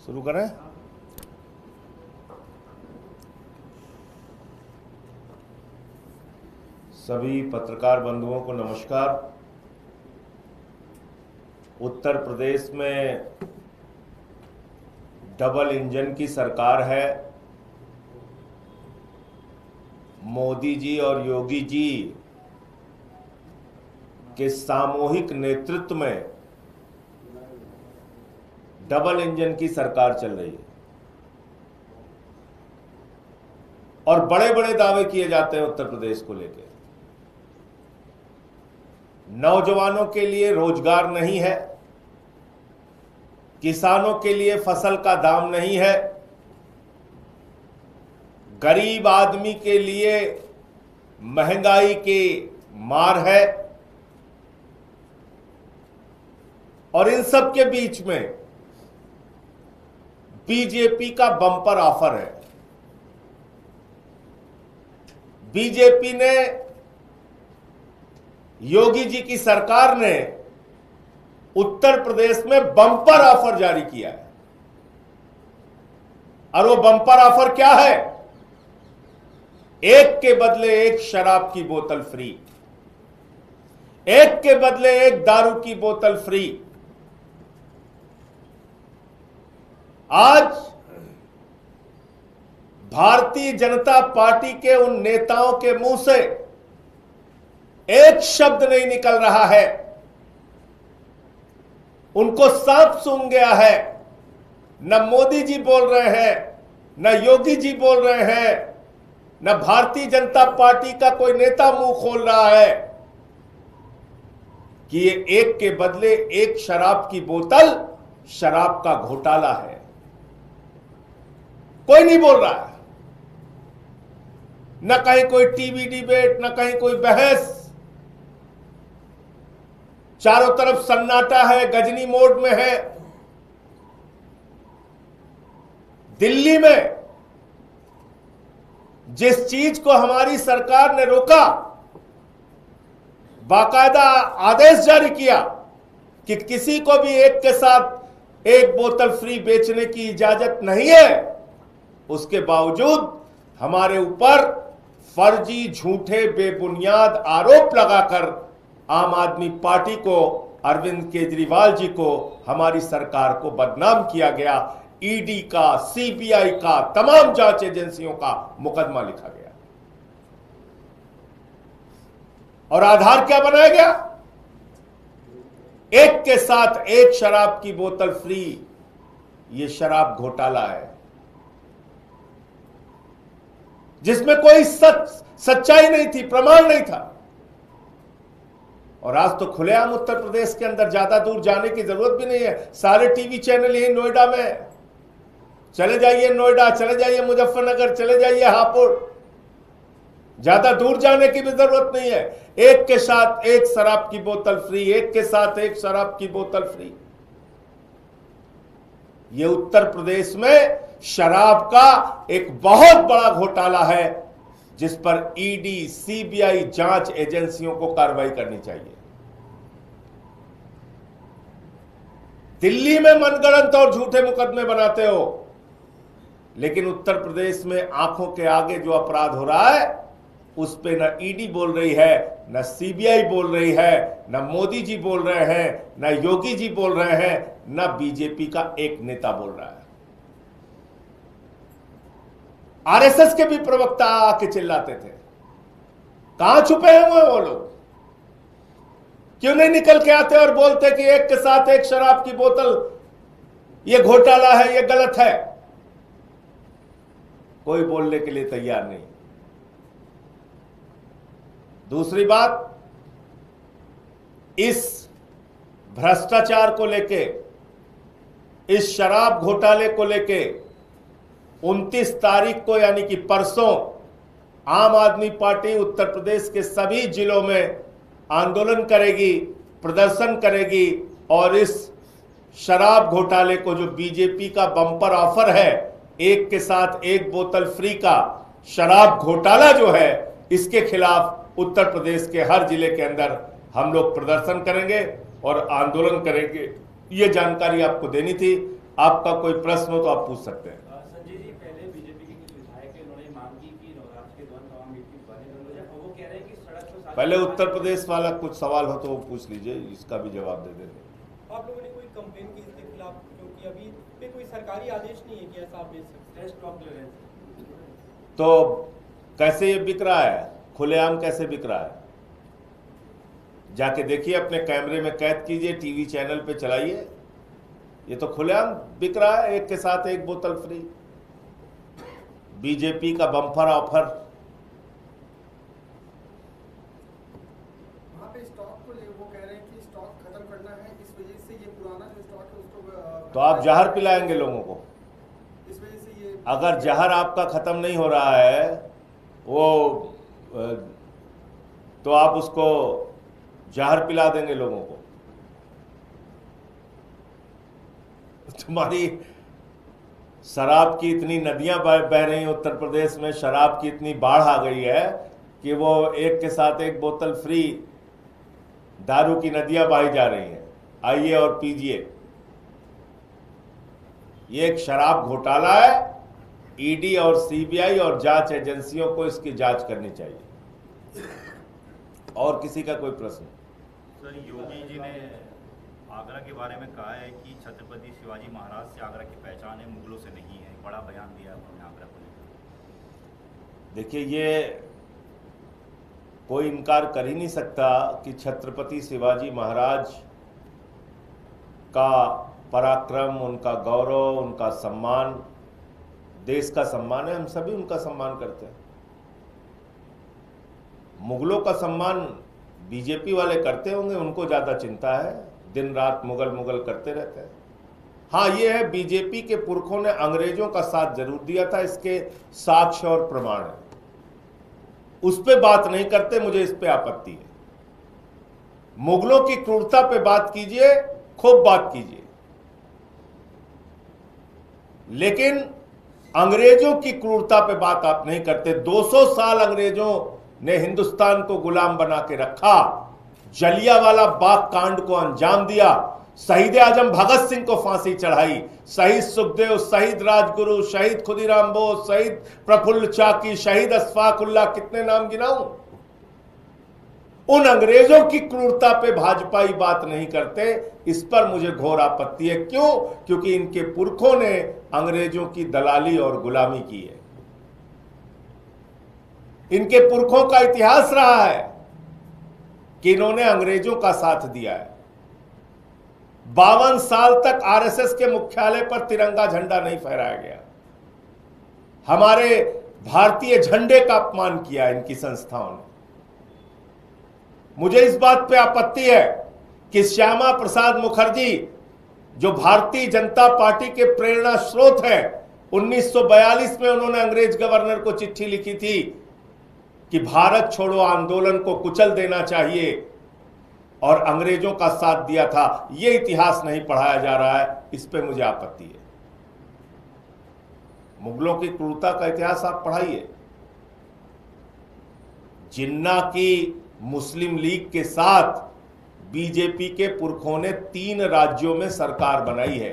शुरू करें। सभी पत्रकार बंधुओं को नमस्कार। उत्तर प्रदेश में डबल इंजन की सरकार है। मोदी जी और योगी जी के सामूहिक नेतृत्व में डबल इंजन की सरकार चल रही है और बड़े बड़े दावे किए जाते हैं उत्तर प्रदेश को लेकर। नौजवानों के लिए रोजगार नहीं है, किसानों के लिए फसल का दाम नहीं है, गरीब आदमी के लिए महंगाई की मार है, और इन सब के बीच में बीजेपी का बम्पर ऑफर है। बीजेपी ने, योगी जी की सरकार ने उत्तर प्रदेश में बम्पर ऑफर जारी किया है। और वो बम्पर ऑफर क्या है? एक के बदले एक शराब की बोतल फ्री, एक के बदले एक दारू की बोतल फ्री। आज भारतीय जनता पार्टी के उन नेताओं के मुंह से एक शब्द नहीं निकल रहा है। उनको सांप सूंघ गया है। न मोदी जी बोल रहे हैं, न योगी जी बोल रहे हैं, न भारतीय जनता पार्टी का कोई नेता मुंह खोल रहा है कि ये एक के बदले एक शराब की बोतल शराब का घोटाला है। कोई नहीं बोल रहा है। न कहीं कोई टीवी डिबेट, न कहीं कोई बहस। चारों तरफ सन्नाटा है, गजनी मोड में है। दिल्ली में जिस चीज को हमारी सरकार ने रोका, बाकायदा आदेश जारी किया कि किसी को भी एक के साथ एक बोतल फ्री बेचने की इजाजत नहीं है, उसके बावजूद हमारे ऊपर फर्जी, झूठे, बेबुनियाद आरोप लगाकर आम आदमी पार्टी को, अरविंद केजरीवाल जी को, हमारी सरकार को बदनाम किया गया। ईडी का, सीबीआई का, तमाम जांच एजेंसियों का मुकदमा लिखा गया। और आधार क्या बनाया गया? एक के साथ एक शराब की बोतल फ्री। यह शराब घोटाला है जिसमें कोई सच्चाई नहीं थी, प्रमाण नहीं था। और आज तो खुलेआम उत्तर प्रदेश के अंदर, ज्यादा दूर जाने की जरूरत भी नहीं है। सारे टीवी चैनल यही नोएडा में। चले जाइए नोएडा, चले जाइए मुजफ्फरनगर, चले जाइए हापुड़। ज्यादा दूर जाने की भी जरूरत नहीं है। एक के साथ एक शराब की बोतल फ्री, एक के साथ एक शराब की बोतल फ्री। ये उत्तर प्रदेश में शराब का एक बहुत बड़ा घोटाला है जिस पर ईडी, सीबीआई जांच एजेंसियों को कार्रवाई करनी चाहिए। दिल्ली में मनगढ़ंत और झूठे मुकदमे बनाते हो, लेकिन उत्तर प्रदेश में आंखों के आगे जो अपराध हो रहा है उस पे न ईडी बोल रही है, न सीबीआई बोल रही है, न मोदी जी बोल रहे हैं, न योगी जी बोल रहे हैं, न बीजेपी का एक नेता बोल रहा है। आरएसएस के भी प्रवक्ता आके चिल्लाते थे। कहां छुपे हुए वो लोग? क्यों नहीं निकल के आते और बोलते कि एक के साथ एक शराब की बोतल ये घोटाला है, ये गलत है? कोई बोलने के लिए तैयार नहीं। दूसरी बात, इस भ्रष्टाचार को लेके, इस शराब घोटाले को लेके 29 तारीख को यानी कि परसों आम आदमी पार्टी उत्तर प्रदेश के सभी जिलों में आंदोलन करेगी, प्रदर्शन करेगी और इस शराब घोटाले को, जो बीजेपी का बम्पर ऑफर है एक के साथ एक बोतल फ्री का शराब घोटाला जो है, इसके खिलाफ उत्तर प्रदेश के हर जिले के अंदर हम लोग प्रदर्शन करेंगे और आंदोलन करेंगे। ये जानकारी आपको देनी थी। आपका कोई प्रश्न हो तो आप पूछ सकते हैं। संजय जी, पहले बीजेपी के कुछ विधायक उन्होंने मांग की कि नवरात्र के दौरान तमाम व्यक्ति बने बंद हो जाए, और वो कह रहे हैं कि सड़क पर पहले उत्तर प्रदेश वाला कुछ सवाल हो तो वो पूछ लीजिए, इसका भी जवाब दे देंगे। आप लोगों ने कोई कंप्लेन की इसके खिलाफ, क्योंकि अभी पे कोई सरकारी आदेश नहीं है कि ऐसा आप बेच सकते हैं स्टॉक क्लियरेंस, तो कैसे ये बिक रहा है, खुलेआम कैसे बिक रहा है? जाके देखिए, अपने कैमरे में कैद कीजिए, टीवी चैनल पे चलाइए, ये तो खुलेआम बिक रहा है, एक के साथ एक बोतल फ्री। बीजेपी का बम्पर ऑफर। वहाँ पे स्टॉक को ले, वो कह रहे हैं कि स्टॉक खत्म करना है, इस वजह से ये पुराना जो स्टॉक है उसको तो आप जहर पिलाएंगे लोगों को। इस वजह से ये अगर जहर आपका खत्म नहीं हो रहा है वो तो आप उसको जहर पिला देंगे लोगों को। तुम्हारी शराब की इतनी नदियां बह रही हैं उत्तर प्रदेश में, शराब की इतनी बाढ़ आ गई है कि वो एक के साथ एक बोतल फ्री दारू की नदियां बही जा रही हैं। आइए और पीजिए। ये एक शराब घोटाला है। ईडी और सीबीआई और जांच एजेंसियों को इसकी जांच करनी चाहिए। और किसी का कोई प्रश्न? सर, योगी जी ने आगरा के बारे में कहा है कि छत्रपति शिवाजी महाराज से आगरा की पहचान है, मुगलों से नहीं है। बड़ा बयान दिया उन्होंने आगरा को लेकर। देखिए, ये कोई इनकार कर ही नहीं सकता कि छत्रपति शिवाजी महाराज का पराक्रम, उनका गौरव, उनका सम्मान देश का सम्मान है। हम सभी उनका सम्मान करते हैं। मुगलों का सम्मान बीजेपी वाले करते होंगे, उनको ज्यादा चिंता है, दिन रात मुगल मुगल करते रहते हैं। हाँ, ये है, बीजेपी के पुरखों ने अंग्रेजों का साथ जरूर दिया था, इसके साक्ष्य और प्रमाण है। उस पे बात नहीं करते, मुझे इस पे आपत्ति है। मुगलों की क्रूरता पे बात कीजिए, खूब बात कीजिए, लेकिन अंग्रेजों की क्रूरता पे बात आप नहीं करते। 200 साल अंग्रेजों ने हिंदुस्तान को गुलाम बना के रखा, जलियांवाला बाग कांड को अंजाम दिया, शहीद आजम भगत सिंह को फांसी चढ़ाई, शहीद सुखदेव, शहीद राजगुरु, शहीद खुदीराम बोस, शहीद प्रफुल्ल चाकी, शहीद अशफाक उल्लाह, कितने नाम गिनाऊं। उन अंग्रेजों की क्रूरता पे भाजपाई बात नहीं करते, इस पर मुझे घोर आपत्ति है। क्यों? क्योंकि इनके पुरखों ने अंग्रेजों की दलाली और गुलामी की है। इनके पुरखों का इतिहास रहा है कि इन्होंने अंग्रेजों का साथ दिया है। 52 साल तक आरएसएस के मुख्यालय पर तिरंगा झंडा नहीं फहराया गया। हमारे भारतीय झंडे का अपमान किया इनकी संस्थाओं ने। मुझे इस बात पे आपत्ति है कि श्यामा प्रसाद मुखर्जी, जो भारतीय जनता पार्टी के प्रेरणा स्रोत हैं, 1942 में उन्होंने अंग्रेज गवर्नर को चिट्ठी लिखी थी कि भारत छोड़ो आंदोलन को कुचल देना चाहिए, और अंग्रेजों का साथ दिया था। यह इतिहास नहीं पढ़ाया जा रहा है, इस पे मुझे आपत्ति है। मुगलों की क्रूरता का इतिहास आप पढ़ाइए। जिन्ना की मुस्लिम लीग के साथ बीजेपी के पुरखों ने 3 राज्यों में सरकार बनाई है।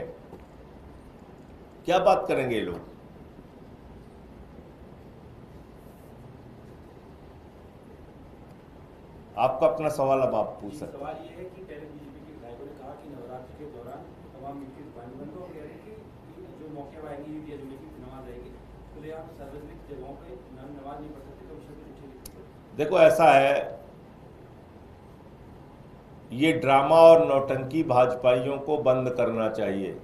क्या बात करेंगे ये लोग? आपका अपना सवाल अब आप पूछ सकते हैं। सवाल ये है कि पहले बीजेपी के विधायकों ने कहा कि नवरात्र के दौरान तमाम व्यक्ति बंद हो गए कि जो मौके आएंगे ईद या जुमे की नमाज आएगी, तो यहाँ सार्वजनिक जगहों पर नमाज नहीं पढ़ सकते, तो विषय को चिट्ठी लिखी। देखो, ऐसा है, ये ड्रामा और नौटंकी भाजपाइयों को बंद करना चाहिए।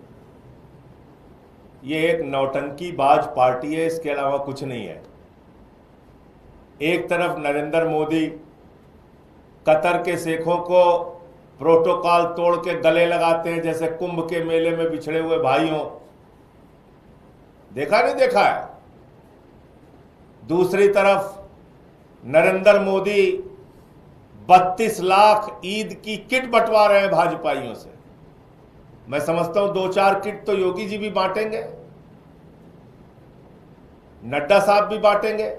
ये एक नौटंकी बाज पार्टी है, इसके अलावा कुछ नहीं है। एक तरफ नरेंद्र मोदी कतर के शेखों को प्रोटोकॉल तोड़ के गले लगाते हैं, जैसे कुंभ के मेले में बिछड़े हुए भाइयों। देखा नहीं देखा है? दूसरी तरफ नरेंद्र मोदी 32 लाख ईद की किट बंटवा रहे हैं भाजपाइयों से। मैं समझता हूं 2-4 किट तो योगी जी भी बांटेंगे, नड्डा साहब भी बांटेंगे,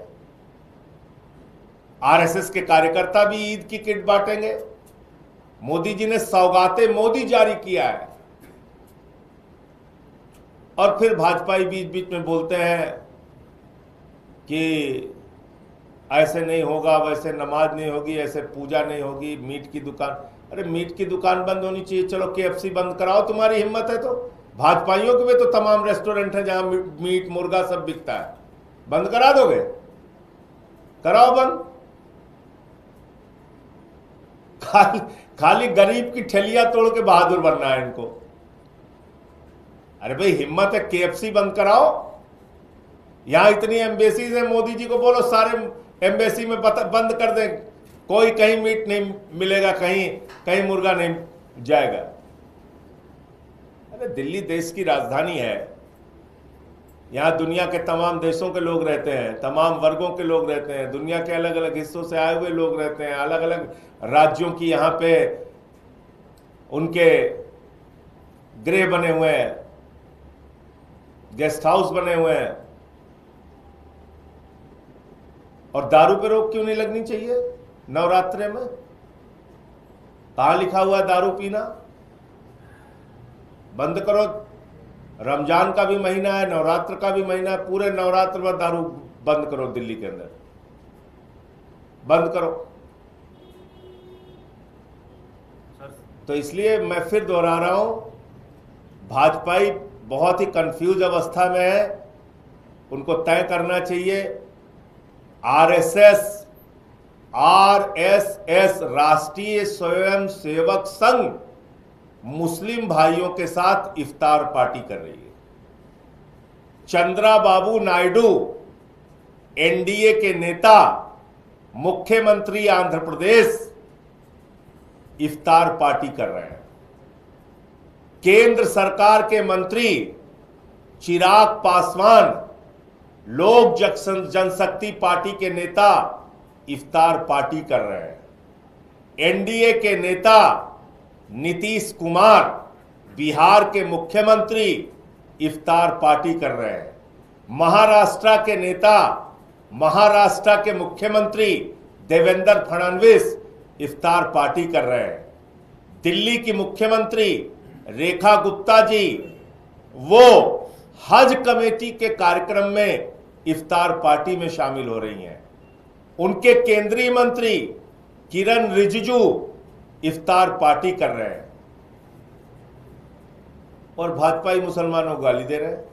आरएसएस के कार्यकर्ता भी ईद की किट बांटेंगे। मोदी जी ने सौगाते मोदी जारी किया है। और फिर भाजपाई बीच बीच में बोलते हैं कि ऐसे नहीं होगा, वैसे नमाज नहीं होगी, ऐसे पूजा नहीं होगी, मीट की दुकान। अरे मीट की दुकान बंद होनी चाहिए, चलो KFC बंद कराओ, तुम्हारी हिम्मत है तो। भाजपाइयों के भी तो तमाम रेस्टोरेंट हैं जहां मीट मुर्गा सब बिकता है, बंद करा दोगे? कराओ बंद। खाली गरीब की ठेलियां तोड़ के बहादुर बनना है इनको। अरे भाई हिम्मत है, KFC बंद कराओ। यहां इतनी एम्बेसीज है, मोदी जी को बोलो सारे एम्बेसी में बंद कर दें, कोई कहीं मीट नहीं मिलेगा, कहीं मुर्गा नहीं जाएगा। अरे दिल्ली देश की राजधानी है, यहां दुनिया के तमाम देशों के लोग रहते हैं, तमाम वर्गों के लोग रहते हैं, दुनिया के अलग अलग हिस्सों से आए हुए लोग रहते हैं, अलग अलग राज्यों की यहां पे उनके गृह बने हुए हैं, गेस्ट हाउस बने हुए हैं। और दारू पे रोक क्यों नहीं लगनी चाहिए नवरात्रे में? कहां लिखा हुआ है दारू पीना? बंद करो। रमजान का भी महीना है, नवरात्र का भी महीना है, पूरे नवरात्र में दारू बंद करो, दिल्ली के अंदर बंद करो। तो इसलिए मैं फिर दोहरा रहा हूं, भाजपाई बहुत ही कंफ्यूज अवस्था में है, उनको तय करना चाहिए। RSS राष्ट्रीय स्वयंसेवक संघ मुस्लिम भाइयों के साथ इफ्तार पार्टी कर रही है। चंद्राबाबू नायडू NDA के नेता, मुख्यमंत्री आंध्र प्रदेश इफ्तार पार्टी कर रहे हैं। केंद्र सरकार के मंत्री चिराग पासवान, लोक जनशक्ति पार्टी के नेता इफ्तार पार्टी कर रहे हैं। NDA के नेता नीतीश कुमार, बिहार के मुख्यमंत्री इफ्तार पार्टी कर रहे हैं। महाराष्ट्र के नेता, महाराष्ट्र के मुख्यमंत्री देवेंद्र फडणवीस इफ्तार पार्टी कर रहे हैं। दिल्ली की मुख्यमंत्री रेखा गुप्ता जी, वो हज कमेटी के कार्यक्रम में इफ्तार पार्टी में शामिल हो रही हैं। उनके केंद्रीय मंत्री किरण रिजिजू इफ्तार पार्टी कर रहे हैं। और भाजपाई मुसलमानों को गाली दे रहे हैं।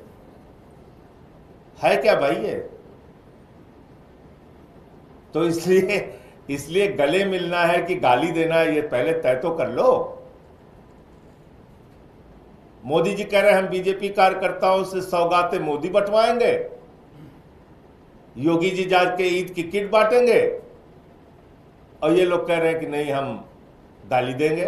है क्या भाई ये? तो इसलिए गले मिलना है कि गाली देना है, ये पहले तय तो कर लो। मोदी जी कह रहे हैं हम बीजेपी कार्यकर्ताओं से सौगातें मोदी बंटवाएंगे, योगी जी जाके ईद की किट बांटेंगे, और ये लोग कह रहे हैं कि नहीं हम गाली देंगे।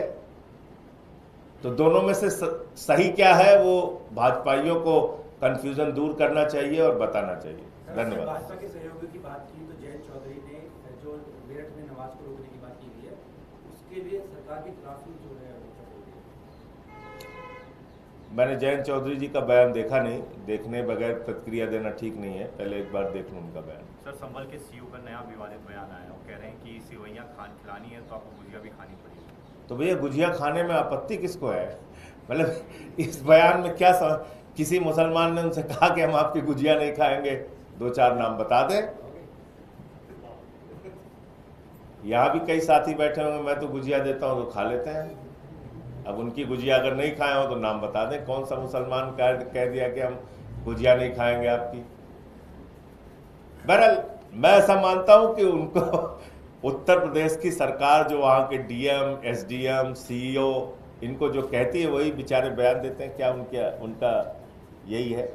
तो दोनों में से सही क्या है, वो भाजपाइयों को कंफ्यूजन दूर करना चाहिए और बताना चाहिए। धन्यवाद। भाजपा के सहयोगी की बात की तो जयंत चौधरी ने जो मेरठ में नमाज को रोकने की बात की गई है, उसके लिए सरकार के खिलाफ ही जो है मैंने जयंत चौधरी जी का बयान देखा नहीं, देखने बगैर प्रतिक्रिया देना ठीक नहीं है, पहले एक बार देख लूं उनका बयान। सर, संभल के सीयू का नया विवादित बयान आया, वो कह रहे हैं कि सेवैयां खिलानी है तो आपको गुजिया भी खानी पड़ेगी। तो भैया गुजिया खाने में आपत्ति किसको है? मतलब इस बयान में क्या किसी मुसलमान ने उनसे कहा कि हम आपकी गुजिया नहीं खाएंगे? दो चार नाम बता दें। यहाँ भी कई साथी बैठे होंगे, मैं तो गुजिया देता हूँ तो खा लेते हैं। अब उनकी गुजिया अगर नहीं खाए हो तो नाम बता दें, कौन सा मुसलमान कह दिया कि हम गुजिया नहीं खाएंगे आपकी। बहरहाल मैं ऐसा मानता हूं कि उनको उत्तर प्रदेश की सरकार, जो वहां के DM, SDM, CEO, इनको जो कहती है वही बेचारे बयान देते हैं। क्या उनका यही है?